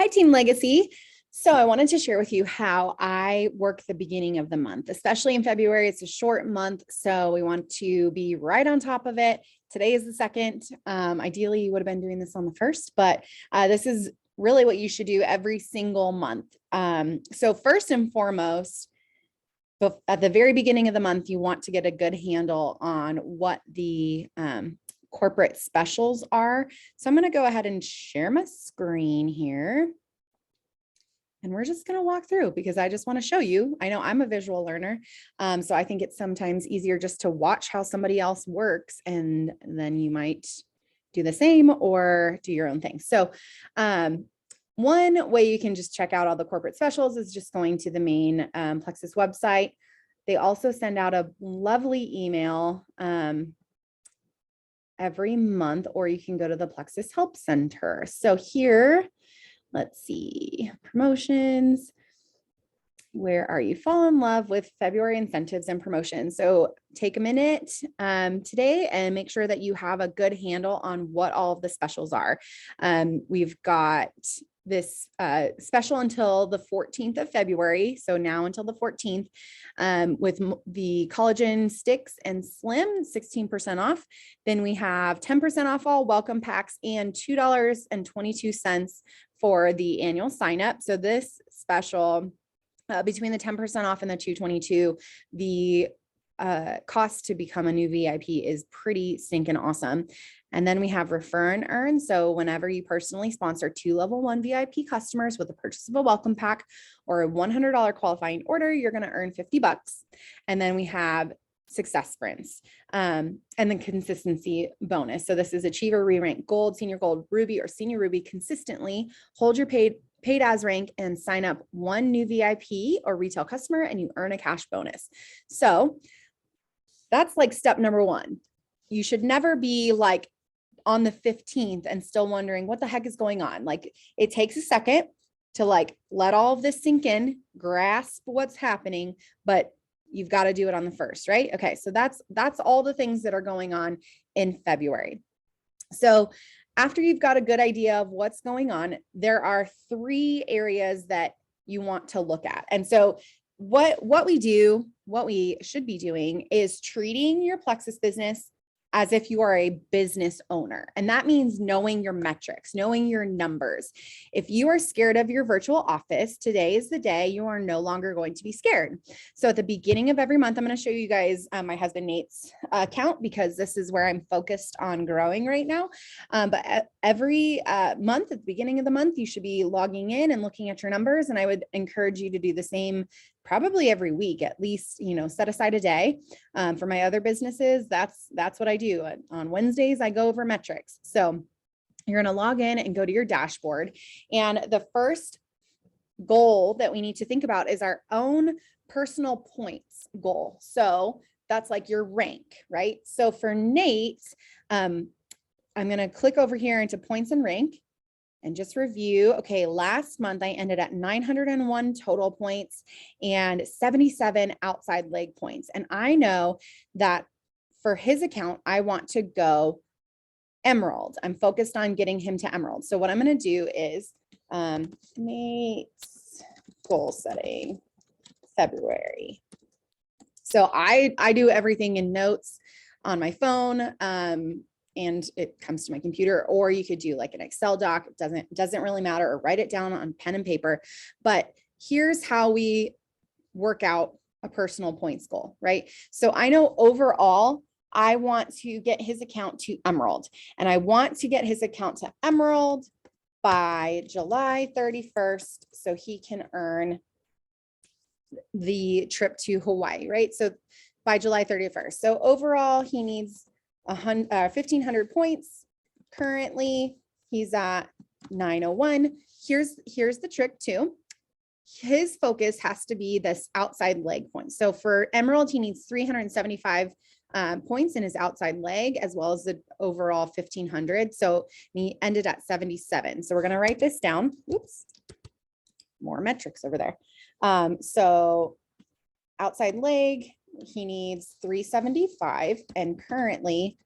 Hi, Team Legacy. So I wanted to share with you how I work the beginning of the month, especially in February. It's a short month, so we want to be right on top of it. Today is the 2nd. Ideally, you would have been doing this on the 1st, but this is really what you should do every single month. So first and foremost, at the very beginning of the month, you want to get a good handle on what the corporate specials are. So I'm going to go ahead and share my screen here. And we're just going to walk through because I just want to show you. I know I'm a visual learner. So I think it's sometimes easier just to watch how somebody else works, and then you might do the same or do your own thing. So one way you can just check out all the corporate specials is just going to the main Plexus website. They also send out a lovely email every month, or you can go to the Plexus Help Center. So here, let's see, promotions. Where are you? Fall in love with February incentives and promotions. So take a minute today and make sure that you have a good handle on what all of the specials are. We've got this special until the 14th of February. So now until the 14th with the collagen sticks and slim, 16% off. Then we have 10% off all welcome packs and $2.22 for the annual sign up. So this special, between the 10% off and the $2.22, the cost to become a new VIP is pretty stinking awesome. And then we have refer and earn. So whenever you personally sponsor 2 level 1 VIP customers with the purchase of a welcome pack or a $100 qualifying order, you're going to earn $50. And then we have success sprints and then consistency bonus. So this is achiever, re-rank gold, senior gold, ruby, or senior ruby consistently. Hold your paid as rank and sign up 1 new VIP or retail customer and you earn a cash bonus. So that's like step number 1. You should never be like on the 15th and still wondering what the heck is going on. Like, it takes a second to like let all of this sink in, grasp what's happening, but you've got to do it on the 1st, right? Okay. So that's all the things that are going on in February. So after you've got a good idea of what's going on, there are 3 areas that you want to look at. And so what we should be doing is treating your Plexus business as if you are a business owner. And that means knowing your metrics, knowing your numbers. If you are scared of your virtual office, today is the day you are no longer going to be scared. So at the beginning of every month, I'm going to show you guys my husband Nate's account because this is where I'm focused on growing right now. But every month, at the beginning of the month, you should be logging in and looking at your numbers. And I would encourage you to do the same probably every week, at least, set aside a day. For my other businesses, that's what I do. On Wednesdays, I go over metrics. So you're going to log in and go to your dashboard. And the first goal that we need to think about is our own personal points goal. So that's like your rank, right? So for Nate, I'm going to click over here into points and rank. And just review. Okay, last month I ended at 901 total points and 77 outside leg points. And I know that for his account, I want to go Emerald. I'm focused on getting him to Emerald. So what I'm going to do is Nate's goal setting February. So I do everything in notes on my phone. And it comes to my computer, or you could do like an Excel doc. It doesn't really matter, or write it down on pen and paper. But here's how we work out a personal points goal, right? So I know overall, I want to get his account to Emerald, and I want to get his account to Emerald by July 31st, so he can earn the trip to Hawaii, right? So by July 31st. So overall, he needs 1,500 points. Currently, he's at 901. Here's the trick too. His focus has to be this outside leg point. So for Emerald, he needs 375 points in his outside leg, as well as the overall 1,500. So he ended at 77. So we're going to write this down. Oops, more metrics over there. So outside leg, he needs 375, and currently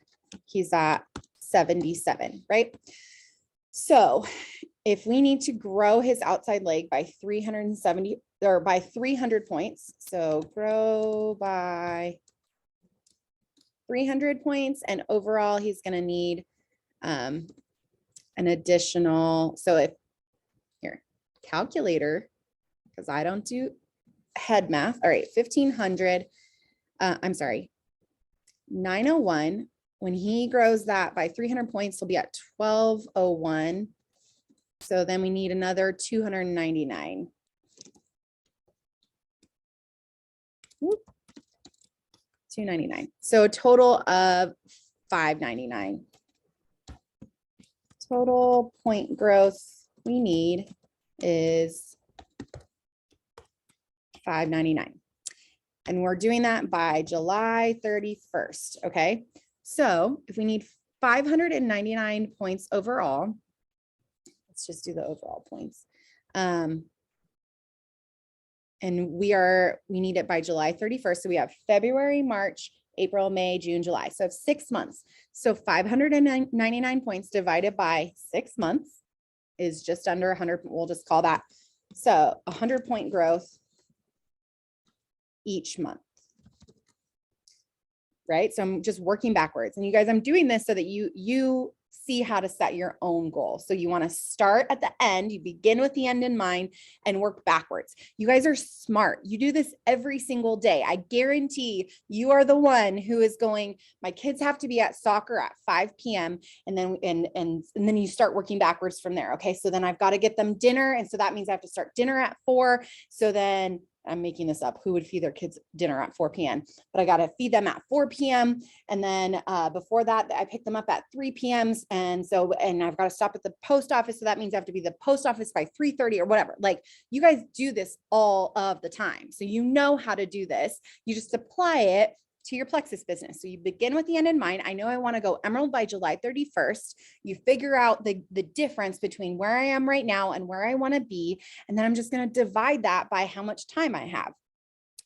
he's at 77, right? So if we need to grow his outside leg by 370 or by 300 points, so grow by 300 points, and overall he's going to need an additional, so if here, calculator, because I don't do head math. All right, 1500, I'm sorry, 901. When he grows that by 300 points, he'll be at 1201. So then we need another 299. Whoop. 299. So a total of 599. Total point growth we need is 599. And we're doing that by July 31st. Okay. So if we need 599 points overall, let's just do the overall points. And we need it by July 31st. So we have February, March, April, May, June, July. So 6 months. So 599 points divided by 6 months is just under 100. We'll just call that. So 100 point growth each month. Right? So I'm just working backwards. And you guys, I'm doing this so that you see how to set your own goal. So you want to start at the end, you begin with the end in mind and work backwards. You guys are smart. You do this every single day. I guarantee you are the one who is going, my kids have to be at soccer at 5 p.m. and then you start working backwards from there. Okay. So then I've got to get them dinner. And so that means I have to start dinner at 4. So then I'm making this up. Who would feed their kids dinner at 4 p.m.? But I got to feed them at 4 p.m. And then before that, I pick them up at 3 p.m. And I've got to stop at the post office. So that means I have to be at the post office by 3:30 or whatever. Like, you guys do this all of the time. So you know how to do this. You just apply it to your Plexus business. So you begin with the end in mind. I know I want to go emerald by July 31st. You figure out the difference between where I am right now and where I want to be. And then I'm just going to divide that by how much time I have.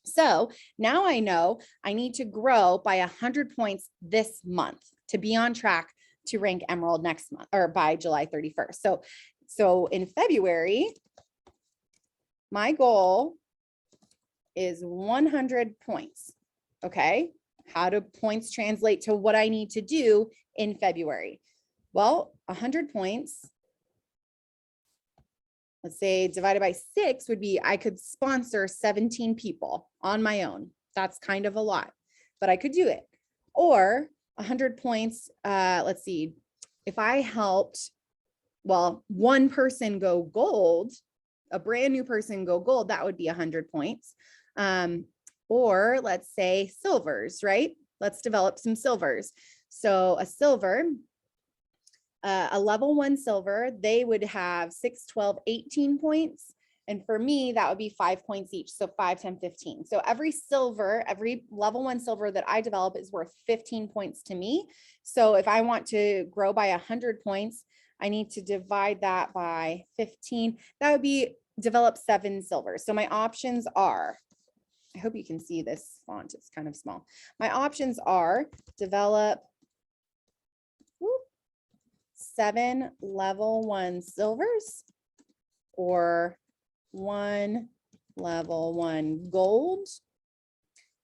So now I know I need to grow by 100 points this month to be on track to rank emerald next month or by July 31st. So in February, my goal is 100 points. Okay. How do points translate to what I need to do in February? Well, 100 points, let's say divided by 6 would be, I could sponsor 17 people on my own. That's kind of a lot, but I could do it. Or 100 points, let's see, if I helped, one person go gold, a brand new person go gold, that would be 100 points. Or let's say silvers, right? Let's develop some silvers. So a silver, a level 1 silver, they would have 6, 12, 18 points. And for me, that would be 5 points each. So 5, 10, 15. So every level 1 silver that I develop is worth 15 points to me. So if I want to grow by 100 points, I need to divide that by 15. That would be develop 7 silvers. So my options are, I hope you can see this font, it's kind of small. My options are develop 7 level 1 silvers or 1 level 1 gold,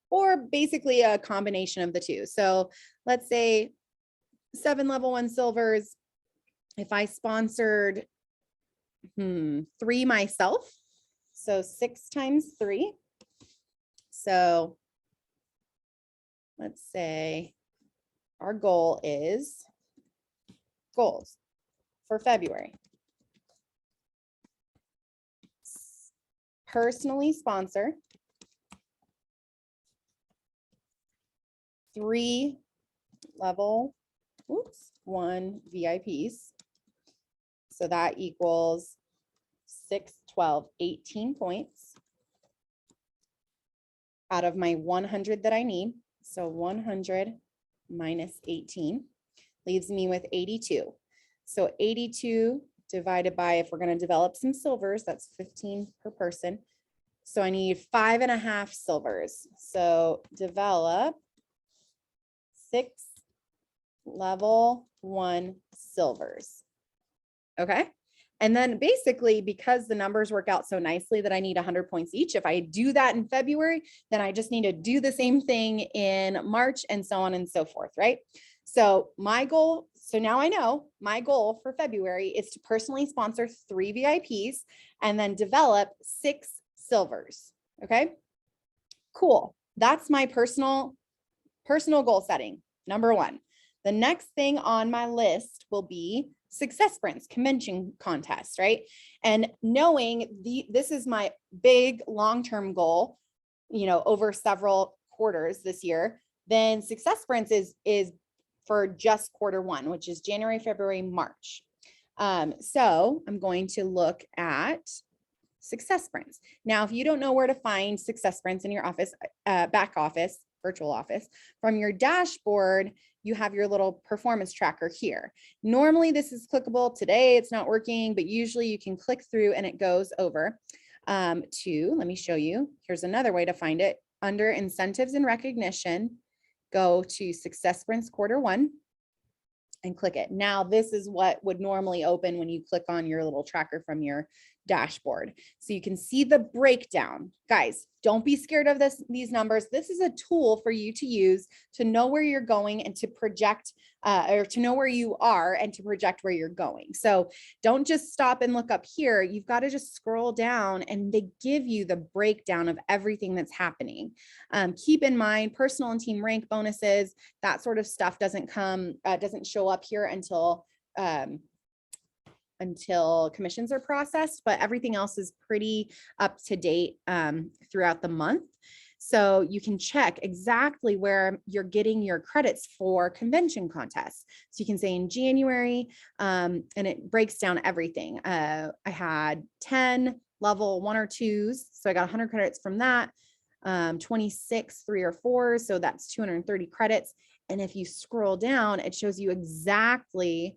or basically a combination of the two. So let's say 7 level 1 silvers, if I sponsored 3 myself, so 6 times 3. So let's say our goal is goals for February. Personally sponsor 3 level 1 VIPs. So that equals 6, 12, 18 points out of my 100 that I need. So 100 minus 18 leaves me with 82. So 82 divided by, if we're going to develop some silvers, that's 15 per person. So I need 5.5 silvers. So develop 6 level 1 silvers. Okay. And then basically, because the numbers work out so nicely that I need 100 points each, if I do that in February, then I just need to do the same thing in March and so on and so forth, right? So my goal, so now I know my goal for February is to personally sponsor 3 VIPs and then develop 6 silvers. Okay, cool. That's my personal goal setting. Number 1. The next thing on my list will be success sprints, convention contests, right? And knowing this is my big long-term goal, over several quarters this year, then success sprints is for just quarter 1, which is January, February, March. So I'm going to look at success sprints. Now, if you don't know where to find success sprints in your office, back office, virtual office, from your dashboard, you have your little performance tracker here. Normally this is clickable. Today it's not working, but usually you can click through and it goes over let me show you. Here's another way to find it. Under incentives and recognition, go to success sprints quarter 1 and click it. Now, this is what would normally open when you click on your little tracker from your dashboard. So you can see the breakdown. Guys, don't be scared of these numbers. This is a tool for you to use to know where you're going and to project or to know where you are and to project where you're going. So don't just stop and look up here. You've got to just scroll down and they give you the breakdown of everything that's happening. Keep in mind, personal and team rank bonuses, that sort of stuff doesn't show up here until commissions are processed, but everything else is pretty up to date throughout the month. So you can check exactly where you're getting your credits for convention contests. So you can say in January, and it breaks down everything. I had 10 level 1 or 2s. So I got 100 credits from that, 26 3 or 4. So that's 230 credits. And if you scroll down, it shows you exactly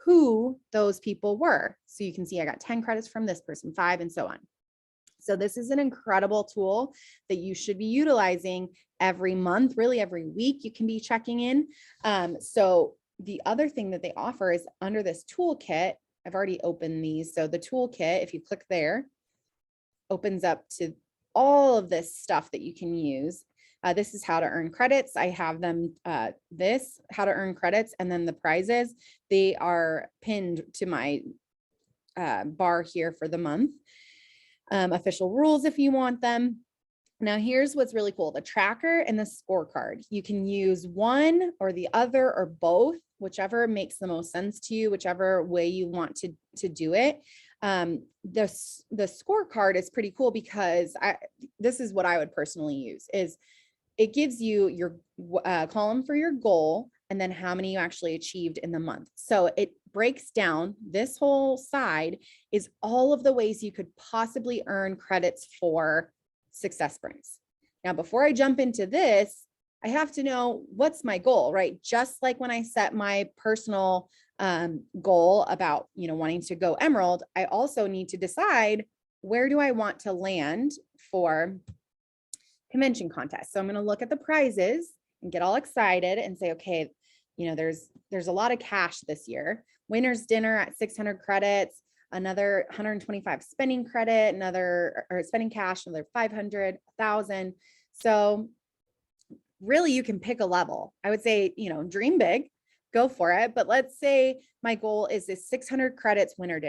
who those people were. So you can see I got 10 credits from this person, 5, and so on. So this is an incredible tool that you should be utilizing every month, really every week you can be checking in. So the other thing that they offer is under this toolkit, I've already opened these. So the toolkit, if you click there, opens up to all of this stuff that you can use. This is how to earn credits. I have them, how to earn credits, and then the prizes, they are pinned to my bar here for the month. Official rules if you want them. Now here's what's really cool, the tracker and the scorecard. You can use one or the other or both, whichever makes the most sense to you, whichever way you want to do it. The scorecard is pretty cool because this is what I would personally use, is it gives you your column for your goal and then how many you actually achieved in the month. So it breaks down, this whole side is all of the ways you could possibly earn credits for success sprints. Now, before I jump into this, I have to know what's my goal, right? Just like when I set my personal goal about, wanting to go Emerald, I also need to decide where do I want to land for convention contest. So I'm going to look at the prizes and get all excited and say, okay, there's a lot of cash this year. Winner's dinner at 600 credits, another 125 spending credit, or spending cash, another 500, 1,000. So really you can pick a level. I would say, dream big, go for it. But let's say my goal is this 600 credits winner's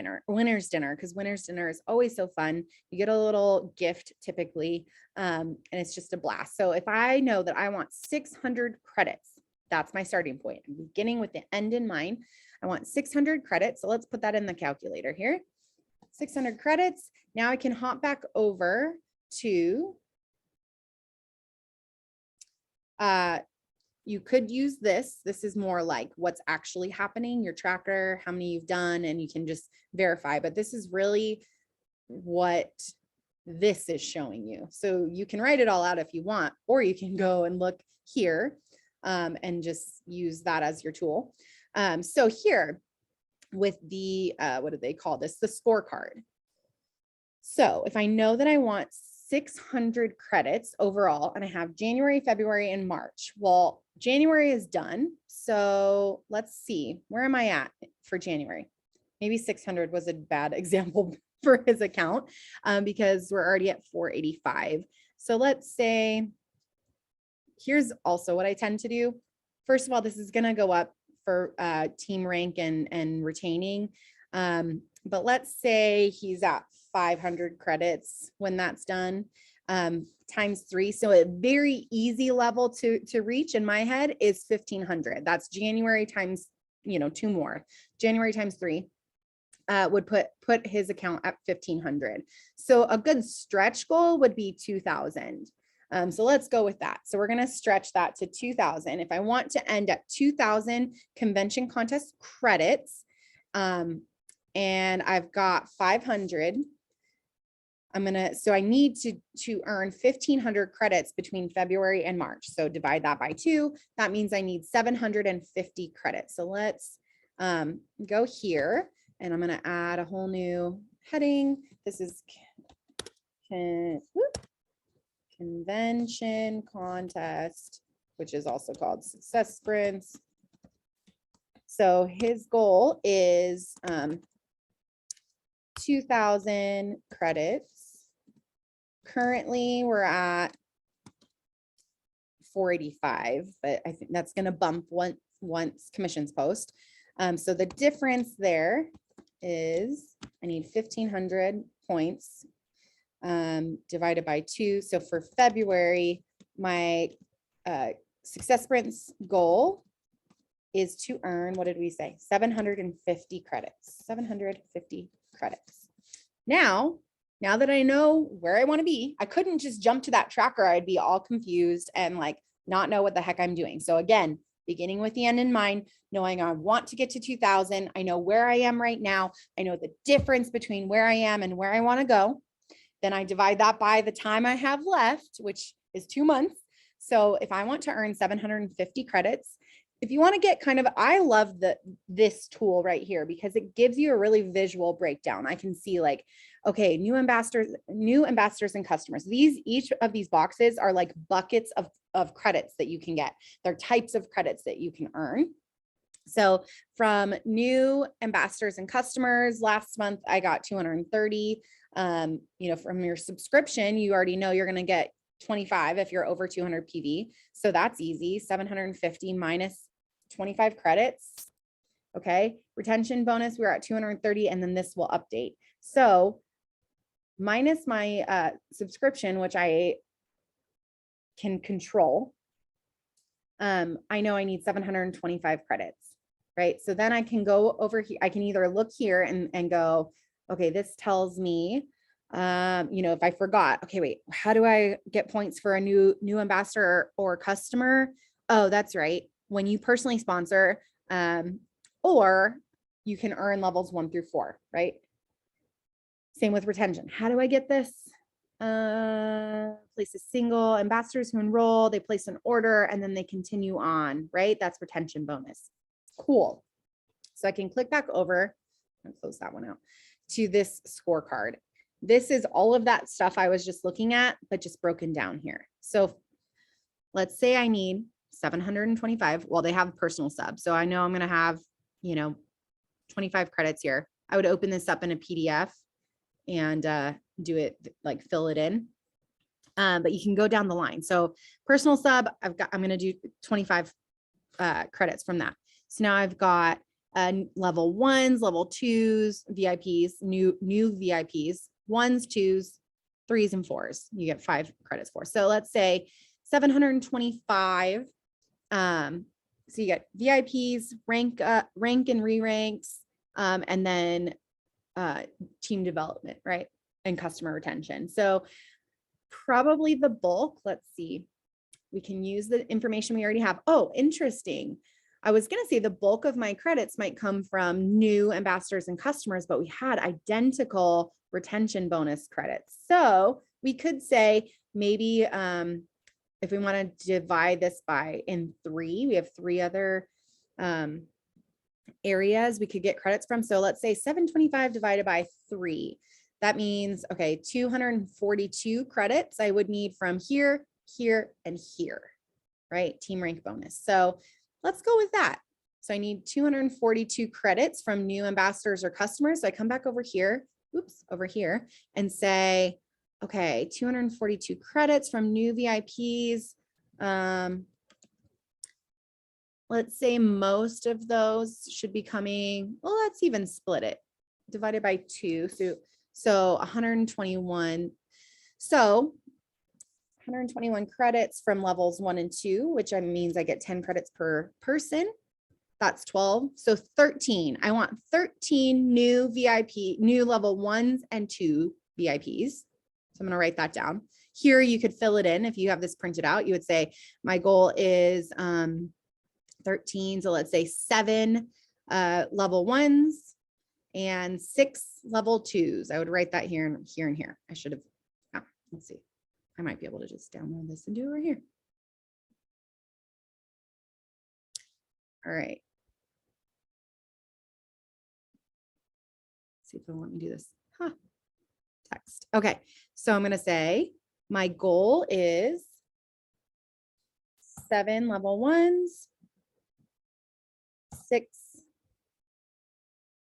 dinner, because winner's dinner is always so fun. You get a little gift typically, and it's just a blast. So if I know that I want 600 credits, that's my starting point. I'm beginning with the end in mind. I want 600 credits. So let's put that in the calculator here. 600 credits. Now I can hop back over to, you could use this. This is more like what's actually happening, your tracker, how many you've done, and you can just verify. But this is really what this is showing you. So you can write it all out if you want, or you can go and look here and just use that as your tool. So here with the, what do they call this? The scorecard. So if I know that I want 600 credits overall, and I have January, February, and March. Well, January is done. So let's see, where am I at for January? maybe 600 was a bad example for his account because we're already at 485. So let's say, here's also what I tend to do. First of all, this is going to go up for team rank and retaining. But let's say he's at 500 credits when that's done, times 3. So a very easy level to reach in my head is 1500. That's January times, 2 more. January times 3 would put his account at 1500. So a good stretch goal would be 2000. So let's go with that. So we're going to stretch that to 2000. If I want to end at 2000 convention contest credits, and I've got 500, so I need to earn 1500 credits between February and March. So divide that by 2. That means I need 750 credits. So let's go here, and I'm going to add a whole new heading. This is convention contest, which is also called success sprints. So his goal is 2000 credits. Currently we're at 485, but I think that's going to bump once commissions post. So the difference there is I need 1500 points divided by 2. So for February, my success sprints goal is to earn, what did we say? 750 credits, 750 credits. Now that I know where I want to be, I couldn't just jump to that tracker. I'd be all confused and like not know what the heck I'm doing. So again, beginning with the end in mind, knowing I want to get to 2000, I know where I am right now. I know the difference between where I am and where I want to go. Then I divide that by the time I have left, which is 2 months. So if I want to earn 750 credits, if you want to get kind of, I love this tool right here because it gives you a really visual breakdown. I can see like, okay, new ambassadors and customers. Each of these boxes are like buckets of credits that you can get. They're types of credits that you can earn. So from new ambassadors and customers, last month I got 230. From your subscription, you already know you're going to get 25 if you're over 200 PV. So that's easy. 750 minus 25 credits. Okay. Retention bonus, we're at 230, and then this will update. So minus my subscription, which I can control, I know I need 725 credits, right? So then I can go over here. I can either look here and go, okay, this tells me, if I forgot, okay, wait, how do I get points for a new ambassador or customer? Oh, that's right. When you personally sponsor, or you can earn levels 1 through 4, right? Same with retention. How do I get this? Place a single ambassadors who enroll, they place an order, and then they continue on, right? That's retention bonus. Cool. So I can click back over and close that one out to this scorecard. This is all of that stuff I was just looking at, but just broken down here. So let's say I need 725. Well, they have personal sub. So I know I'm going to have, 25 credits here. I would open this up in a PDF and do it, like fill it in. But you can go down the line. So personal sub, I'm going to do 25 credits from that. So now I've got level 1s, level 2s, VIPs, new VIPs, 1s, 2s, 3s, and 4s. You get 5 credits for. So let's say 725. So you get VIPs, rank and re-ranks, and then team development, right? And customer retention. So probably the bulk, let's see, we can use the information we already have. Oh, interesting. I was going to say the bulk of my credits might come from new ambassadors and customers, but we had identical retention bonus credits. So we could say maybe if we want to divide this in 3, we have 3 other areas we could get credits from. So let's say 725 divided by 3. That means, okay, 242 credits I would need from here, here, and here, right? Team rank bonus. So let's go with that. So I need 242 credits from new ambassadors or customers. So I come back over here, over here and say, okay, 242 credits from new VIPs. Let's say most of those should be coming, well, let's even split it, divided by 2. So 121. So 121 credits from levels 1 and 2, which means I get 10 credits per person. That's 12. So 13. I want 13 new new level 1s and 2 VIPs. So I'm going to write that down. Here you could fill it in. If you have this printed out, you would say my goal is 13. So let's say 7 level 1s and 6 level 2s. I would write that here and here and here. I should have, let's see. I might be able to just download this and do it right here. All right. See if it'll let me do this. Text. Okay. So I'm going to say my goal is 7 level 1s, 6.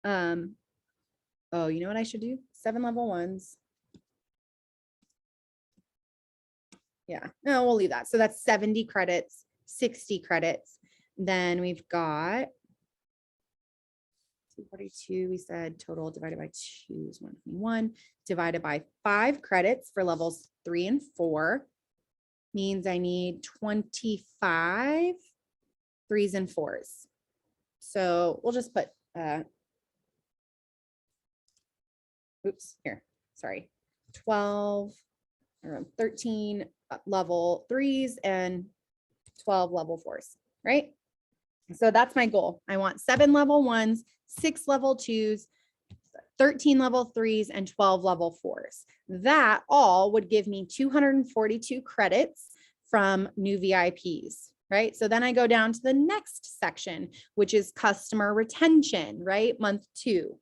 Oh, you know what I should do? 7 level 1s. Yeah, no, we'll leave that. So that's 70 credits, 60 credits. Then we've got 242, we said total divided by 2 is 121, divided by 5 credits for levels 3 and 4 means I need 25 3s and 4s. So we'll just put, here, sorry, 12, or 13 level 3s and 12 level 4s, right? So that's my goal. I want 7 level 1s, 6 level 2s, 13 level 3s, and 12 level 4s. That all would give me 242 credits from new VIPs, right? So then I go down to the next section, which is customer retention, right? Month 2.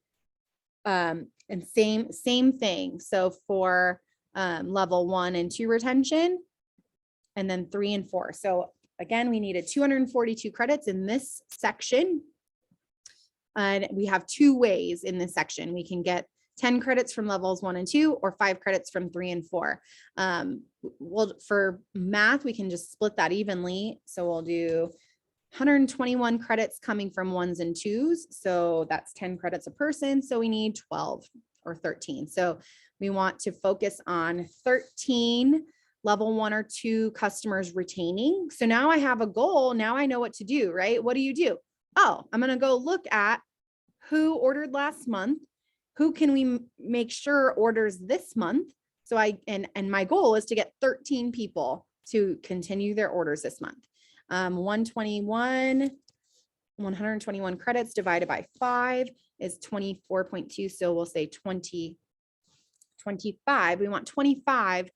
And same thing. So for level 1 and 2 retention, and then 3 and 4. So again, we needed 242 credits in this section. And we have 2 ways in this section. We can get 10 credits from levels 1 and 2 or 5 credits from 3 and 4. Well, for math, we can just split that evenly. So we'll do 121 credits coming from 1s and 2s. So that's 10 credits a person. So we need 12 or 13. So we want to focus on 13 level 1 or 2 customers retaining. So now I have a goal. Now I know what to do, right? What do? Oh, I'm going to go look at who ordered last month. Who can we make sure orders this month? So and my goal is to get 13 people to continue their orders this month. 121 credits divided by 5 is 24.2. So we'll say 25. We want 25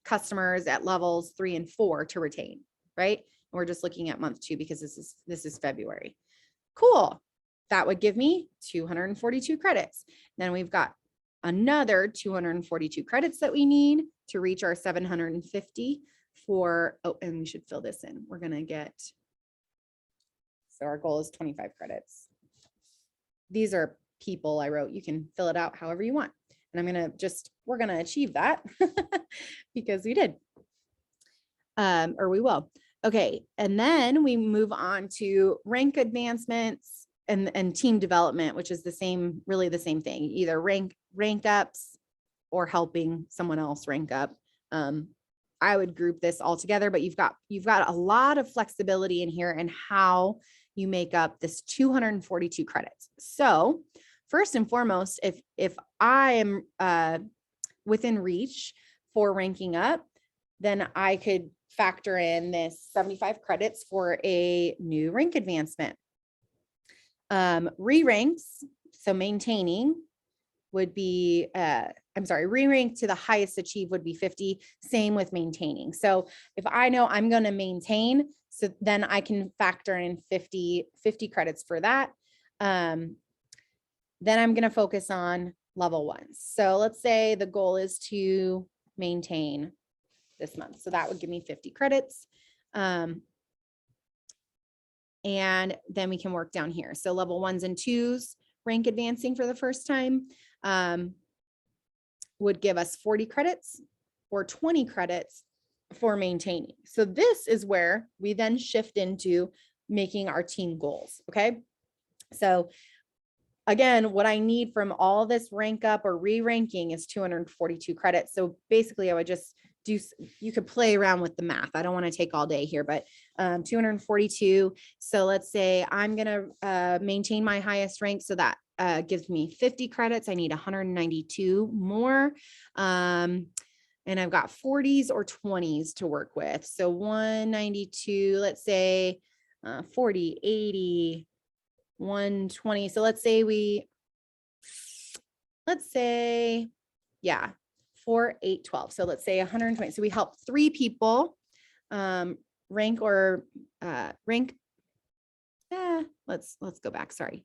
customers at levels 3 and 4 to retain, right? And we're just looking at month 2 because this is February. Cool. That would give me 242 credits. Then we've got another 242 credits that we need to reach our 750 for, oh, and we should fill this in. We're going to get, so our goal is 25 credits. These are people I wrote. You can fill it out however you want. And we're going to achieve that because we did, or we will. Okay. And then we move on to rank advancements and team development, which is really the same thing, either rank ups or helping someone else rank up. I would group this all together, but you've got a lot of flexibility in here and how you make up this 242 credits. So first and foremost, if I am within reach for ranking up, then I could factor in this 75 credits for a new rank advancement. Re-ranks, so maintaining would be, re-rank to the highest achieve would be 50, same with maintaining. So if I know I'm going to maintain, so then I can factor in 50 credits for that. Then I'm going to focus on level 1. So let's say the goal is to maintain this month. So that would give me 50 credits. And then we can work down here. So level 1s and 2s, rank advancing for the first time, would give us 40 credits or 20 credits for maintaining. So this is where we then shift into making our team goals. Okay. So again, what I need from all this rank up or re-ranking is 242 credits. So basically I would just do, you could play around with the math. I don't want to take all day here, but 242. So let's say I'm going to maintain my highest rank. So that gives me 50 credits. I need 192 more. And I've got 40s or 20s to work with. So 192, let's say 40, 80, 120. So let's say, yeah, 4, 8, 12. So let's say 120. So we help 3 people rank or rank. Let's go back. Sorry.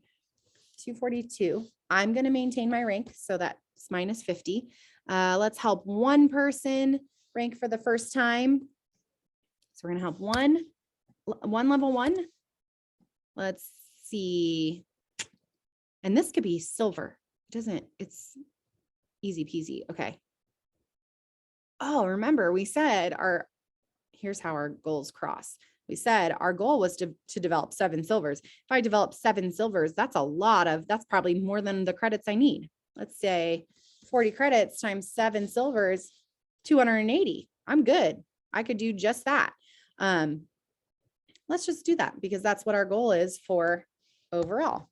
242. I'm going to maintain my rank. So that's minus 50. Let's help 1 person rank for the first time. So we're going to help one level 1. Let's see. And this could be silver. It's easy peasy. Okay. Oh, remember we said here's how our goals cross. We said our goal was to develop 7 silvers. If I develop 7 silvers, that's probably more than the credits I need. Let's say 40 credits times 7 silvers, 280. I'm good. I could do just that. Let's just do that because that's what our goal is for overall.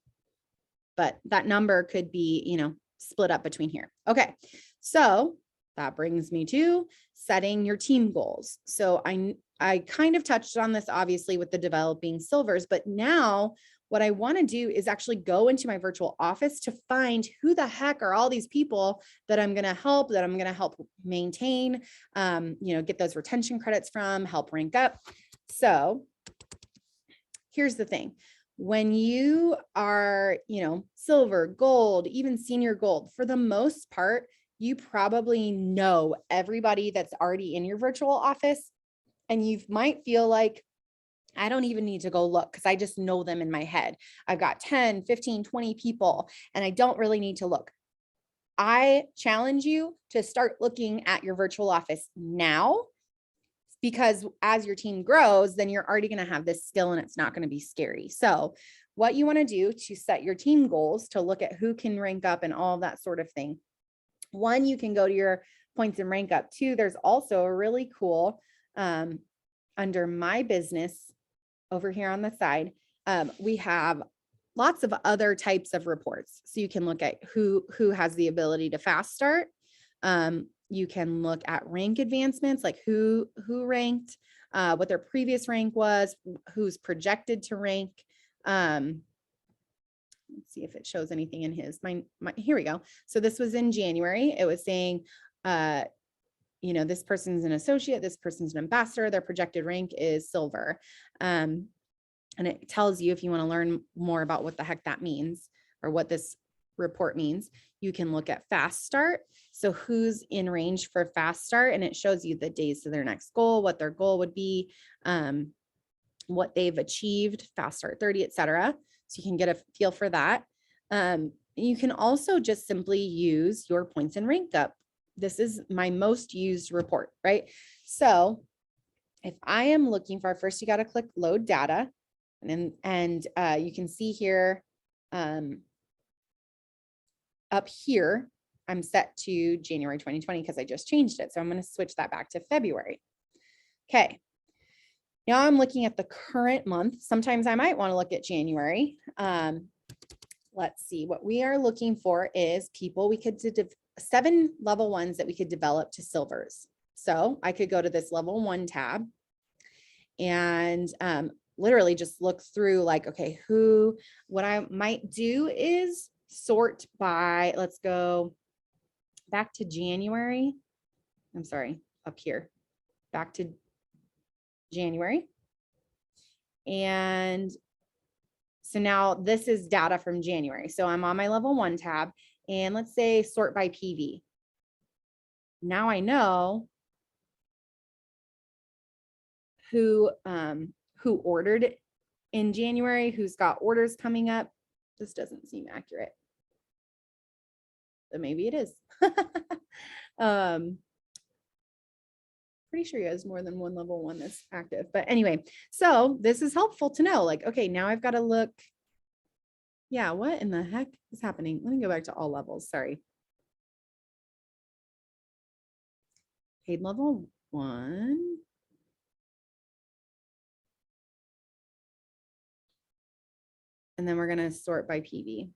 But that number could be, split up between here. Okay. So that brings me to setting your team goals. So I kind of touched on this obviously with the developing silvers, but now what I want to do is actually go into my virtual office to find who the heck are all these people that I'm going to help maintain, get those retention credits from, help rank up. So here's the thing. When you are, silver, gold, even senior gold, for the most part, you probably know everybody that's already in your virtual office. And you might feel like, I don't even need to go look because I just know them in my head. I've got 10, 15, 20 people, and I don't really need to look. I challenge you to start looking at your virtual office now, because as your team grows, then you're already going to have this skill and it's not going to be scary. So what you want to do to set your team goals, to look at who can rank up and all that sort of thing. 1, you can go to your points and rank up. 2, there's also a really cool, under my business over here on the side, we have lots of other types of reports. So you can look at who has the ability to fast start. You can look at rank advancements, like who ranked, what their previous rank was, who's projected to rank. Let's see if it shows anything in his. Here we go. So this was in January. It was saying, this person's an associate, this person's an ambassador, their projected rank is silver. And it tells you, if you want to learn more about what the heck that means or what this report means, you can look at fast start. So who's in range for fast start, and it shows you the days to their next goal, what their goal would be, what they've achieved, fast start 30, etc. So you can get a feel for that. You can also just simply use your points and rank up. This is my most used report, right? So if I am looking for, first you got to click load data, and you can see here, up here, I'm set to January 2020 because I just changed it. So I'm going to switch that back to February. Okay. Now I'm looking at the current month. Sometimes I might want to look at January. Let's see. What we are looking for is people we could 7 level 1s that we could develop to silvers. So I could go to this level 1 tab and literally just look through, like, okay, what I might do is sort by, let's go back to January. I'm sorry, up here, back to January. And so now this is data from January. So I'm on my level 1 tab, and let's say sort by PV. Now I know who ordered in January who's got orders coming up. This doesn't seem accurate, but maybe it is. Pretty sure he has more than one level 1 that's active. But anyway, so this is helpful to know, like, okay, now I've got to look. Yeah, what in the heck is happening? Let me go back to all levels. Sorry. Paid level 1. And then we're going to sort by PV.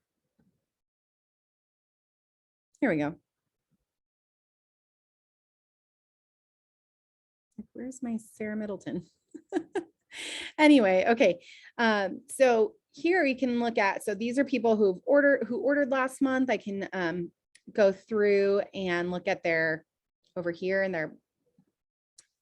Here we go. Where's my Sarah Middleton? Anyway, okay. So here we can look at, so these are people who ordered last month. I can go through and look at their over here and their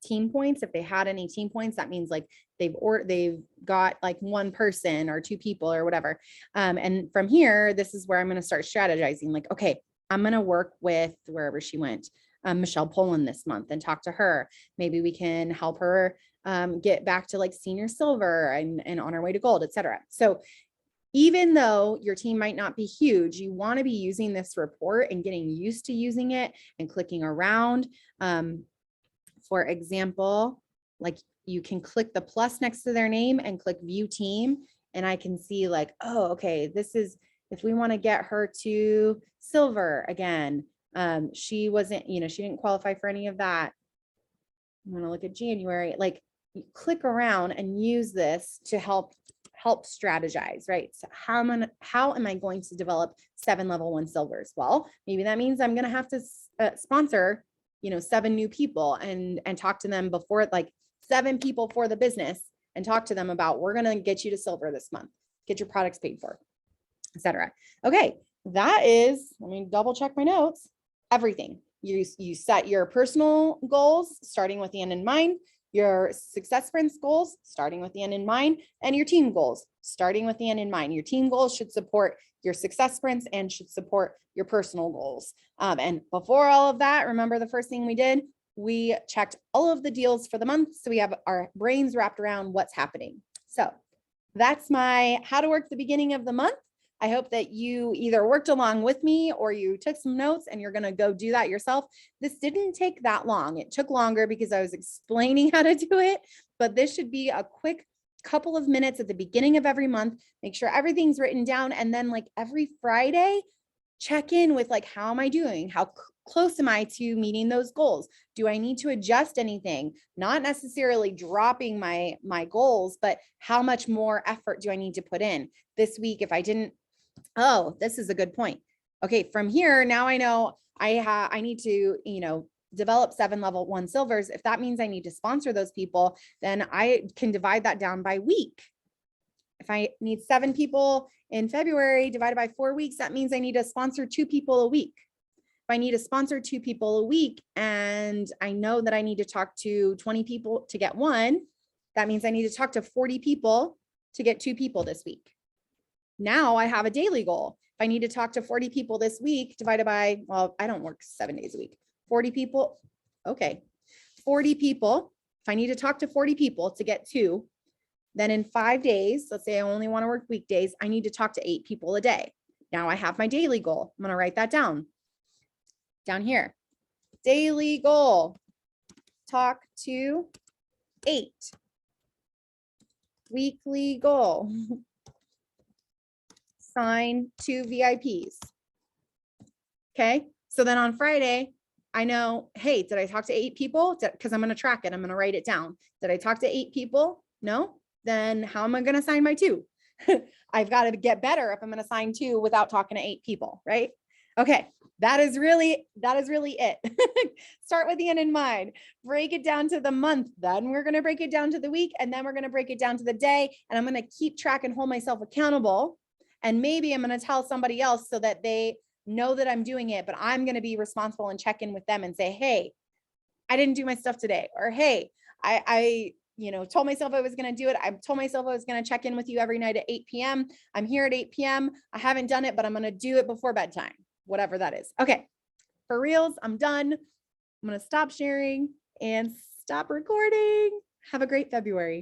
team points. If they had any team points, that means like they've got like one person or two people or whatever. And from here, this is where I'm going to start strategizing. Like, okay, I'm going to work with wherever she went, Michelle Poland this month and talk to her. Maybe we can help her get back to like senior silver and on our way to gold, etc. So even though your team might not be huge, you want to be using this report and getting used to using it and clicking around. For example, like you can click the plus next to their name and click view team. And I can see like, oh, okay, this is, if we want to get her to silver again, she wasn't, she didn't qualify for any of that. I'm going to look at January, like you click around and use this to help strategize, right? So how am I going to develop 7 level 1 silvers? Well, maybe that means I'm going to have to sponsor, 7 new people and talk to them before, like 7 people for the business, and talk to them about, we're going to get you to silver this month, get your products paid for, etc. Okay. That is, let me double check my notes. Everything. You set your personal goals, starting with the end in mind, your success sprints goals, starting with the end in mind, and your team goals, starting with the end in mind. Your team goals should support your success sprints and should support your personal goals. And before all of that, remember the first thing we did? We checked all of the deals for the month. So we have our brains wrapped around what's happening. So that's my how to work the beginning of the month. I hope that you either worked along with me or you took some notes and you're going to go do that yourself. This didn't take that long. It took longer because I was explaining how to do it, but this should be a quick couple of minutes at the beginning of every month. Make sure everything's written down. And then like every Friday, check in with like, how am I doing? How close am I to meeting those goals? Do I need to adjust anything? Not necessarily dropping my goals, but how much more effort do I need to put in this week? If I didn't, oh, this is a good point. Okay, from here, now I know I need to, develop 7 level 1 silvers. If that means I need to sponsor those people, then I can divide that down by week. If I need 7 people in February divided by 4 weeks, that means I need to sponsor 2 people a week. If I need to sponsor 2 people a week and I know that I need to talk to 20 people to get 1, that means I need to talk to 40 people to get 2 people this week. Now I have a daily goal. If I need to talk to 40 people this week divided by, well, I don't work 7 days a week, 40 people. Okay. 40 people. If I need to talk to 40 people to get 2, then in 5 days, let's say I only want to work weekdays, I need to talk to 8 people a day. Now I have my daily goal. I'm going to write that down here. Daily goal, talk to 8. Weekly goal, sign 2 VIPs. Okay. So then on Friday, I know, hey, did I talk to 8 people? Because I'm going to track it. I'm going to write it down. Did I talk to 8 people? No. Then how am I going to sign my 2? I've got to get better if I'm going to sign 2 without talking to 8 people. Right. Okay. That is really it. Start with the end in mind, break it down to the month. Then we're going to break it down to the week, and then we're going to break it down to the day. And I'm going to keep track and hold myself accountable. And maybe I'm going to tell somebody else so that they know that I'm doing it, but I'm going to be responsible and check in with them and say, hey, I didn't do my stuff today. Or, hey, I told myself I was going to do it. I told myself I was going to check in with you every night at 8 p.m. I'm here at 8 p.m. I haven't done it, but I'm going to do it before bedtime, whatever that is. Okay. For reals, I'm done. I'm going to stop sharing and stop recording. Have a great February.